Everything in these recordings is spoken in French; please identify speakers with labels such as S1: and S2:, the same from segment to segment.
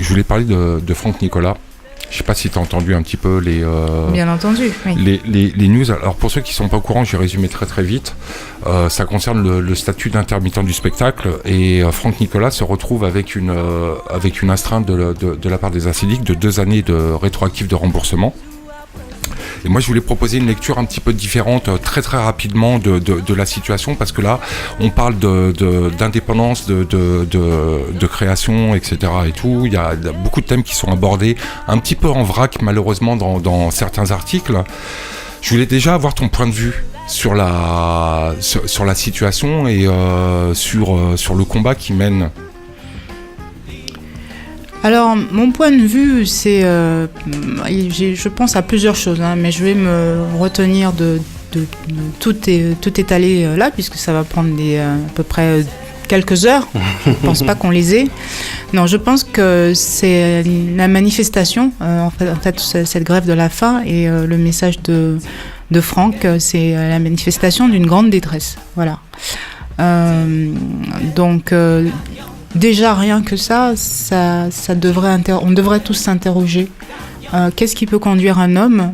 S1: je voulais parler de Franck Nicolas. Je ne sais pas si tu as entendu un petit peu
S2: Bien entendu, oui.
S1: les news. Alors pour ceux qui ne sont pas au courant, je vais résumer très très vite. Ça concerne le statut d'intermittent du spectacle et Franck Nicolas se retrouve avec une astreinte de la part des Assédiques de 2 années de rétroactif de remboursement. Et moi, je voulais proposer une lecture un petit peu différente, très très rapidement de la situation, parce que là, on parle d'indépendance, de création, etc. et tout. Il y a beaucoup de thèmes qui sont abordés un petit peu en vrac, malheureusement, dans certains articles. Je voulais déjà avoir ton point de vue sur la situation et sur le combat qui mène.
S2: Alors, mon point de vue, c'est... je pense à plusieurs choses, hein, mais je vais me retenir de tout étaler là, puisque ça va prendre à peu près quelques heures. Je ne pense pas qu'on les ait. Non, je pense que c'est la manifestation, en fait, cette grève de la faim et le message de Franck, c'est la manifestation d'une grande détresse. Voilà. Donc... déjà, rien que ça on devrait tous s'interroger. Qu'est-ce qui peut conduire un homme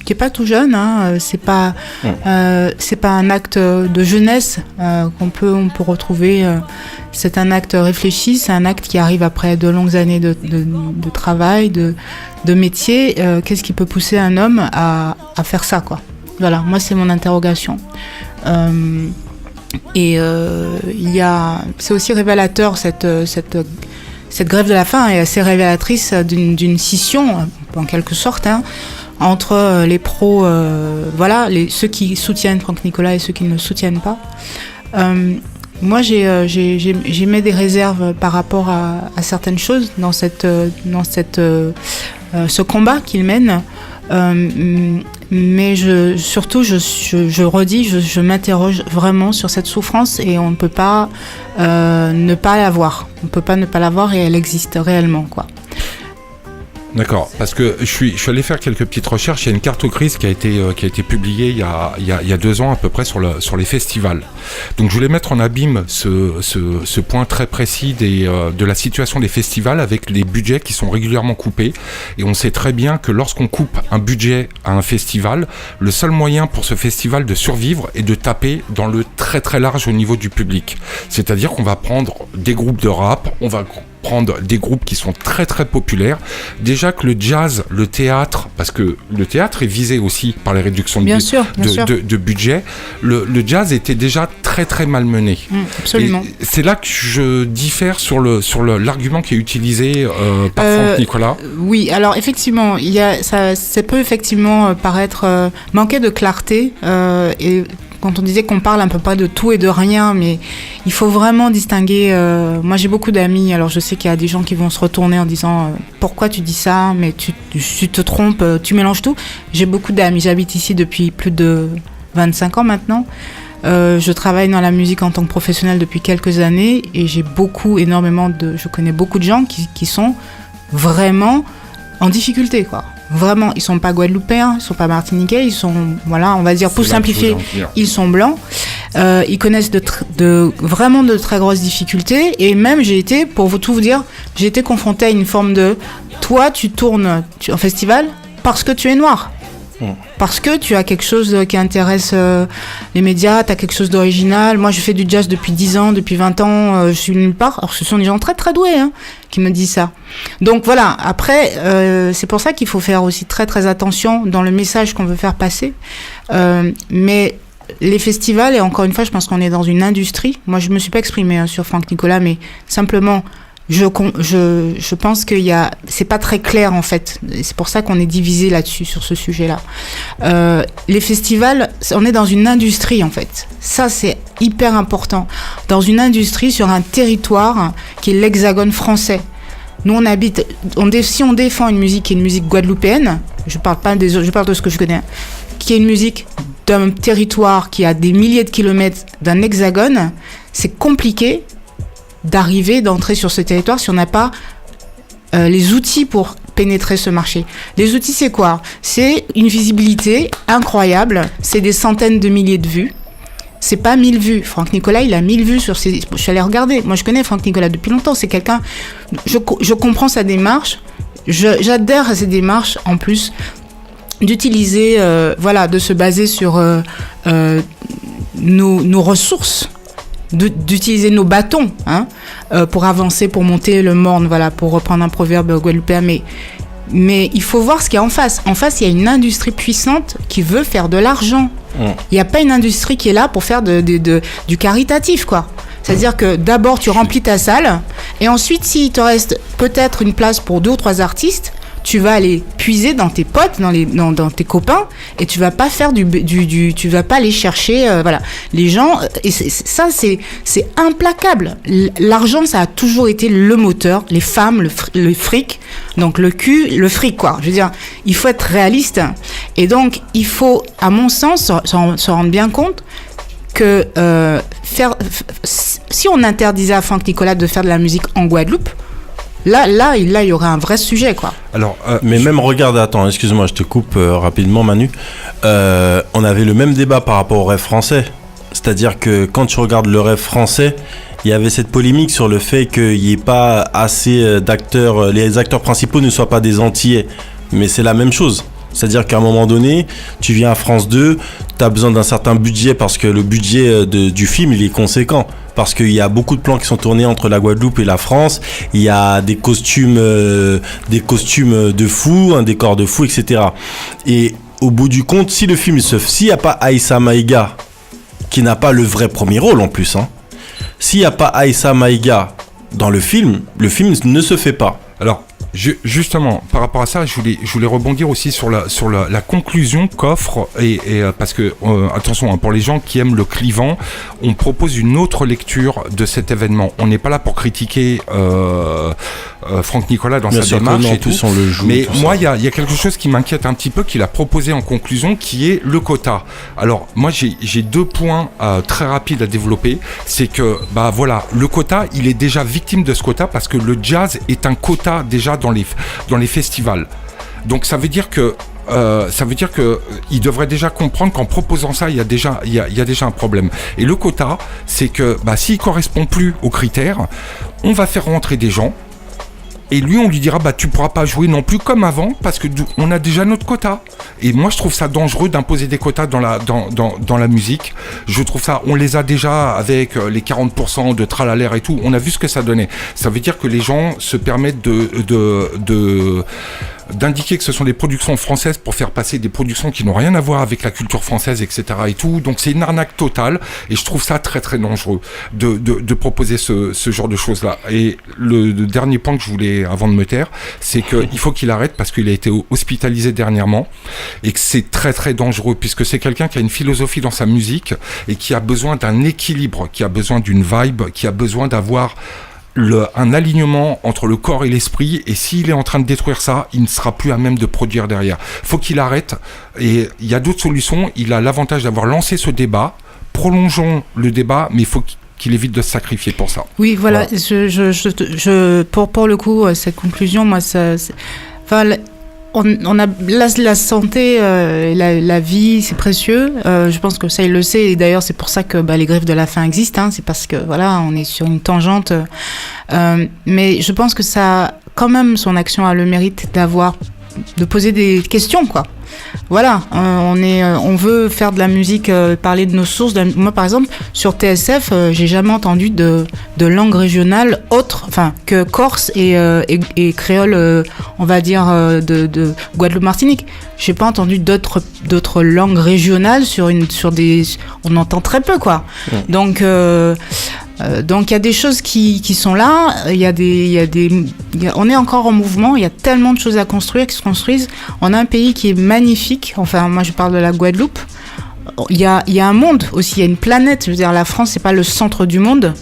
S2: qui n'est pas tout jeune, hein, c'est pas un acte de jeunesse on peut retrouver. C'est un acte réfléchi, c'est un acte qui arrive après de longues années de travail, de métier. Qu'est-ce qui peut pousser un homme à faire ça, quoi. Voilà, moi c'est mon interrogation. Et c'est aussi révélateur, cette grève de la faim est assez révélatrice d'une scission, en quelque sorte, hein, entre les pros, ceux qui soutiennent Franck Nicolas et ceux qui ne le soutiennent pas. Moi, j'ai mis des réserves par rapport à certaines choses dans ce combat qu'il mène. Mais je m'interroge vraiment sur cette souffrance et on ne peut pas ne pas la voir. On ne peut pas ne pas la voir et elle existe réellement, quoi.
S1: D'accord, parce que je suis allé faire quelques petites recherches. Il y a une carte grise qui a été publiée il y a 2 ans à peu près sur les festivals. Donc je voulais mettre en abîme ce point très précis de la situation des festivals avec les budgets qui sont régulièrement coupés. Et on sait très bien que lorsqu'on coupe un budget à un festival, le seul moyen pour ce festival de survivre est de taper dans le très très large au niveau du public. C'est-à-dire qu'on va prendre des groupes de rap, on va prendre des groupes qui sont très très populaires. Déjà que le jazz, le théâtre, parce que le théâtre est visé aussi par les réductions de budget, le jazz était déjà très très malmené.
S2: Absolument.
S1: Et c'est là que je diffère sur l'argument qui est utilisé par Franck Nicolas.
S2: Oui, alors effectivement, ça peut effectivement paraître manquer de clarté et quand on disait qu'on parle à peu près de tout et de rien, mais il faut vraiment distinguer. Moi, j'ai beaucoup d'amis, alors je sais qu'il y a des gens qui vont se retourner en disant pourquoi tu dis ça, mais tu te trompes, tu mélanges tout. J'ai beaucoup d'amis, j'habite ici depuis plus de 25 ans maintenant. Je travaille dans la musique en tant que professionnelle depuis quelques années et je connais beaucoup de gens qui sont vraiment en difficulté, quoi. Vraiment, ils sont pas guadeloupéens, ils sont pas martiniquais, ils sont, voilà, on va dire, pour simplifier, ils sont blancs. Ils connaissent vraiment de très grosses difficultés. Et même, pour tout vous dire, j'ai été confrontée à une forme de, toi, tu tournes en festival parce que tu es noir. Parce que tu as quelque chose qui intéresse les médias, tu as quelque chose d'original. Moi, je fais du jazz depuis 10 ans, depuis 20 ans, je suis nulle part. Alors, ce sont des gens très, très doués qui me disent ça. Donc, voilà. Après, c'est pour ça qu'il faut faire aussi très, très attention dans le message qu'on veut faire passer. Mais les festivals, et encore une fois, je pense qu'on est dans une industrie. Moi, je ne me suis pas exprimée sur Franck Nicolas, mais simplement... Je pense c'est pas très clair en fait. Et c'est pour ça qu'on est divisé là-dessus, sur ce sujet-là. Les festivals, on est dans une industrie en fait. Ça, c'est hyper important. Dans une industrie, sur un territoire qui est l'Hexagone français. Nous, si on défend une musique qui est une musique guadeloupéenne, je parle de ce que je connais, qui est une musique d'un territoire qui a des milliers de kilomètres d'un hexagone, c'est compliqué d'entrer sur ce territoire si on n'a pas les outils pour pénétrer ce marché. Les outils, c'est quoi ? C'est une visibilité incroyable, c'est des centaines de milliers de vues, c'est pas 1000 vues. Franck Nicolas, il a 1000 vues sur ses... Je suis allée regarder. Moi, je connais Franck Nicolas depuis longtemps. C'est quelqu'un... Je comprends sa démarche. J'adhère à ses démarches, en plus, d'utiliser... de se baser sur nos ressources, d'utiliser nos bâtons, pour avancer, pour monter le morne, voilà, pour reprendre un proverbe guadeloupéen. Mais il faut voir ce qu'il y a en face. En face, il y a une industrie puissante qui veut faire de l'argent. Il n'y a pas une industrie qui est là pour faire du caritatif, quoi. C'est-à-dire que d'abord, tu remplis ta salle, et ensuite, s'il te reste peut-être une place pour 2 ou 3 artistes, tu vas aller puiser dans tes potes, dans tes copains, et tu vas pas faire tu vas pas aller chercher, les gens. Et ça, c'est implacable. L'argent, ça a toujours été le moteur. Les femmes, le fric, donc le cul, le fric, quoi. Je veux dire, il faut être réaliste. Et donc, il faut, à mon sens, se rendre bien compte que si on interdisait à Franck Nicolas de faire de la musique en Guadeloupe, Là, il y aurait un vrai sujet, quoi.
S3: Alors, mais même regarde, attends, excuse-moi, je te coupe rapidement, Manu. On avait le même débat par rapport au rêve français. C'est-à-dire que quand tu regardes le rêve français, il y avait cette polémique sur le fait qu'il n'y ait pas assez d'acteurs, les acteurs principaux ne soient pas des Antillais. Mais c'est la même chose. C'est-à-dire qu'à un moment donné, tu viens à France 2, tu as besoin d'un certain budget parce que le budget du film, il est conséquent. Parce qu'il y a beaucoup de plans qui sont tournés entre la Guadeloupe et la France. Il y a des costumes de fou, un décor de fou, etc. Et au bout du compte, s'il n'y a pas Aïssa Maïga, qui n'a pas le vrai premier rôle en plus, s'il n'y a pas Aïssa Maïga dans le film ne se fait pas.
S1: Alors, justement, par rapport à ça, je voulais rebondir aussi sur la conclusion qu'offre, et parce que, attention, pour les gens qui aiment le clivant, on propose une autre lecture de cet événement. On n'est pas là pour critiquer Franck Nicolas dans sa démarche et tout. Mais moi, il y a quelque chose qui m'inquiète un petit peu, qu'il a proposé en conclusion, qui est le quota. Alors, moi, j'ai 2 points très rapides à développer. C'est que, le quota, il est déjà victime de ce quota, parce que le jazz est un quota déjà dans les festivals. Donc ça veut dire que il devrait déjà comprendre qu'en proposant ça, il y a déjà un problème. Et le quota, c'est que s'il correspond plus aux critères, on va faire rentrer des gens. Et lui, on lui dira, tu pourras pas jouer non plus comme avant, parce que on a déjà notre quota. Et moi, je trouve ça dangereux d'imposer des quotas dans la musique. Je trouve ça, on les a déjà avec les 40% de tralalaire et tout. On a vu ce que ça donnait. Ça veut dire que les gens se permettent d'indiquer que ce sont des productions françaises pour faire passer des productions qui n'ont rien à voir avec la culture française, etc. et tout. Donc c'est une arnaque totale, et je trouve ça très très dangereux de proposer ce genre de choses-là. Et le dernier point que je voulais, avant de me taire, c'est qu'il faut qu'il arrête, parce qu'il a été hospitalisé dernièrement, et que c'est très très dangereux, puisque c'est quelqu'un qui a une philosophie dans sa musique, et qui a besoin d'un équilibre, qui a besoin d'une vibe, qui a besoin d'avoir un alignement entre le corps et l'esprit, et s'il est en train de détruire ça, il ne sera plus à même de produire derrière. Faut qu'il arrête, et il y a d'autres solutions. Il a l'avantage d'avoir lancé ce débat. Prolongeons le débat, mais il faut qu'il évite de se sacrifier pour ça.
S2: Oui, voilà. Pour le coup, cette conclusion, moi, on a la santé, la vie, c'est précieux. Je pense que ça, il le sait. Et d'ailleurs, c'est pour ça que les Griffes de la Faim existent. C'est parce que on est sur une tangente. Mais je pense que ça, quand même, son action a le mérite de poser des questions, quoi. Voilà, on veut faire de la musique, parler de nos sources. Moi, par exemple, sur TSF, j'ai jamais entendu de langue régionale autre, que corse et créole, on va dire, de Guadeloupe-Martinique. J'ai pas entendu d'autres langues régionales sur des, on entend très peu, quoi. Ouais. Donc il y a des choses qui sont là, on est encore en mouvement, il y a tellement de choses à construire qui se construisent. On a un pays qui est magnifique, moi je parle de la Guadeloupe. Il y a un monde aussi, il y a une planète. Je veux dire, la France, c'est pas le centre du monde.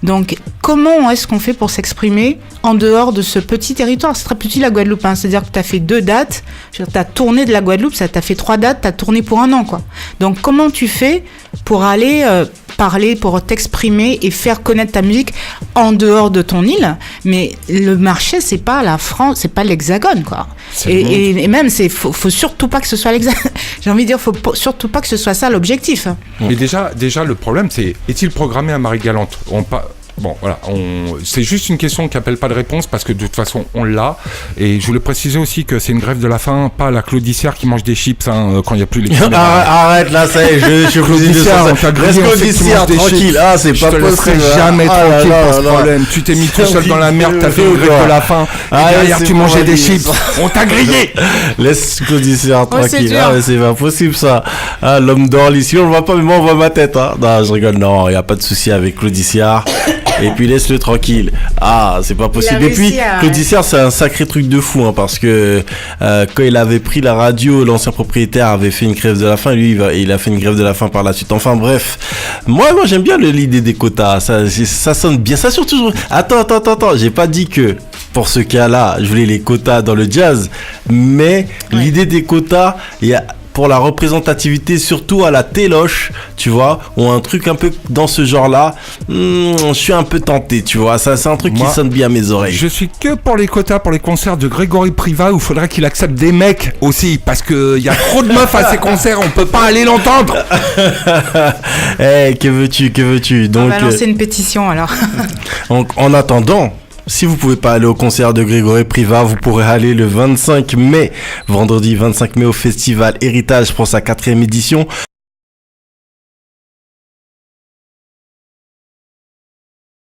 S2: Donc, comment est-ce qu'on fait pour s'exprimer en dehors de ce petit territoire ? C'est très petit, la Guadeloupe. C'est-à-dire que tu as fait 2 dates, tu as tourné de la Guadeloupe, ça t'a fait 3 dates, tu as tourné pour 1 an, quoi. Donc, comment tu fais pour aller parler, pour t'exprimer et faire connaître ta musique en dehors de ton île ? Mais le marché, c'est pas la France, c'est pas l'Hexagone, quoi. Et même, faut surtout pas que ce soit l'Hexagone. j'ai envie de dire, faut surtout pas que ce soit ça l'objectif.
S1: Mais déjà, le problème, c'est, est-il programmé à Marie-Galante? Bon, voilà, c'est juste une question qui appelle pas de réponse parce que de toute façon, on l'a. Et je voulais préciser aussi que c'est une grève de la faim, pas la Claudicière qui mange des chips quand il n'y a plus les
S3: Arrête là, ça y est, je suis
S1: Claudicière, on t'a grillé,
S3: reste Claudicière, tranquille. Ah, c'est pas possible.
S1: Je te laisserai jamais tranquille pour ce problème. Tu t'es mis tout seul dans la merde, t'as fait une grève de la faim. Et derrière, tu mangeais des chips. On t'a grillé.
S3: Laisse Claudicière tranquille. Ah, mais c'est pas possible ça. Ah, l'homme d'or ici, on le voit pas, mais moi, on voit ma tête. Hein. Non, je rigole. Non, il n'y a pas de souci avec Claudicière. Et puis laisse-le tranquille. Ah, c'est pas possible. Et puis Claudicière, c'est un sacré truc de fou, hein, parce que quand il avait pris la radio, l'ancien propriétaire avait fait une grève de la faim. Lui, il a fait une grève de la faim par la suite. Enfin bref, moi j'aime bien l'idée des quotas. Ça sonne bien. Ça surtout. Attends. J'ai pas dit que pour ce cas-là, je voulais les quotas dans le jazz, mais l'idée des quotas, il y a pour la représentativité, surtout à la téloche, tu vois, ou un truc un peu dans ce genre-là, je suis un peu tenté, tu vois, ça c'est un truc qui sonne bien à mes oreilles.
S1: Je suis que pour les quotas pour les concerts de Grégory Priva où il faudrait qu'il accepte des mecs aussi, parce qu'il y a trop de meufs à ses concerts, on peut pas aller l'entendre.
S3: Que veux-tu
S2: Donc, on va lancer une pétition alors.
S3: En attendant, si vous pouvez pas aller au concert de Grégory Priva, vous pourrez aller le 25 mai, vendredi 25 mai au festival Héritage pour sa 4e édition.